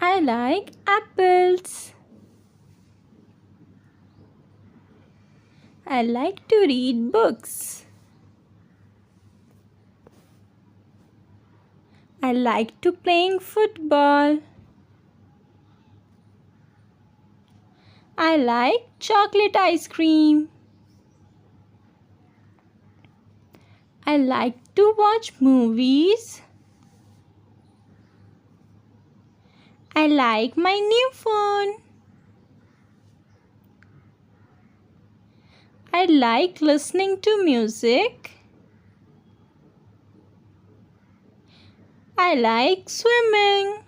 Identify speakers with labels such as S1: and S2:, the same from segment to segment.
S1: I like apples. I like to read books. I like to playing football. I like chocolate ice cream. I like to watch movies. I like my new phone. I like listening to music. I like swimming.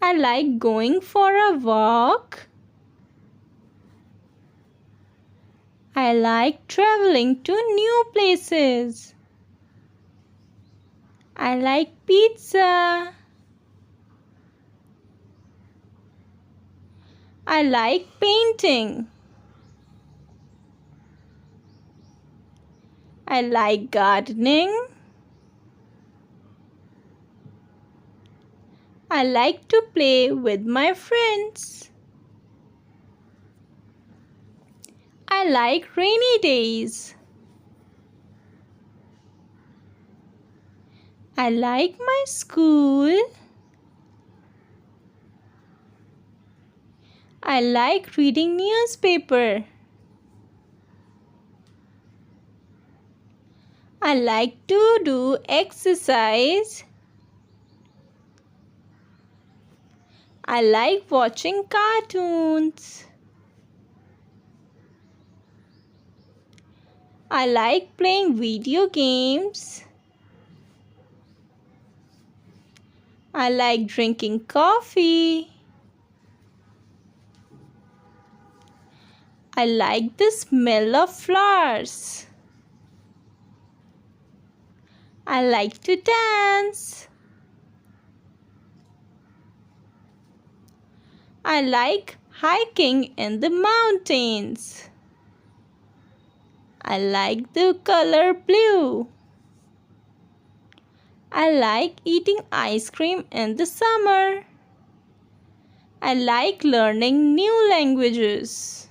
S1: I like going for a walk. I like traveling to new places. I like pizza. I like painting. I like gardening. I like to play with my friends. I like rainy days. I like my school. I like reading newspaper. I like to do exercise. I like watching cartoons. I like playing video games. I like drinking coffee. I like the smell of flowers. I like to dance. I like hiking in the mountains. I like the color blue. I like eating ice cream in the summer. I like learning new languages.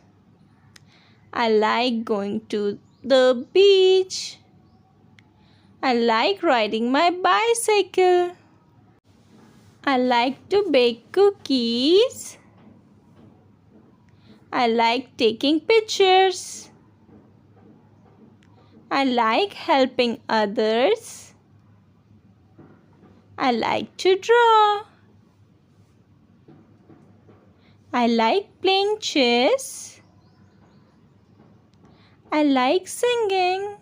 S1: I like going to the beach. I like riding my bicycle. I like to bake cookies. I like taking pictures. I like helping others. I like to draw. I like playing chess. I like singing.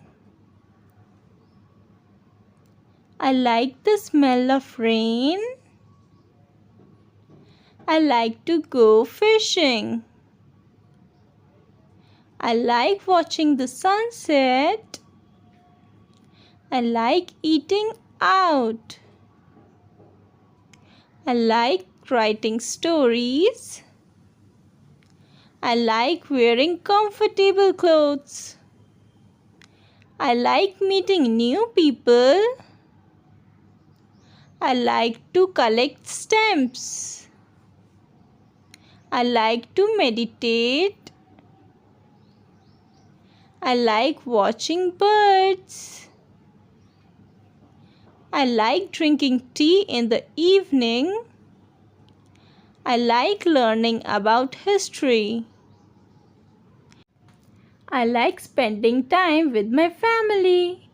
S1: I like the smell of rain. I like to go fishing. I like watching the sunset. I like eating out. I like writing stories. I like wearing comfortable clothes. I like meeting new people. I like to collect stamps. I like to meditate. I like watching birds. I like drinking tea in the evening. I like learning about history. I like spending time with my family.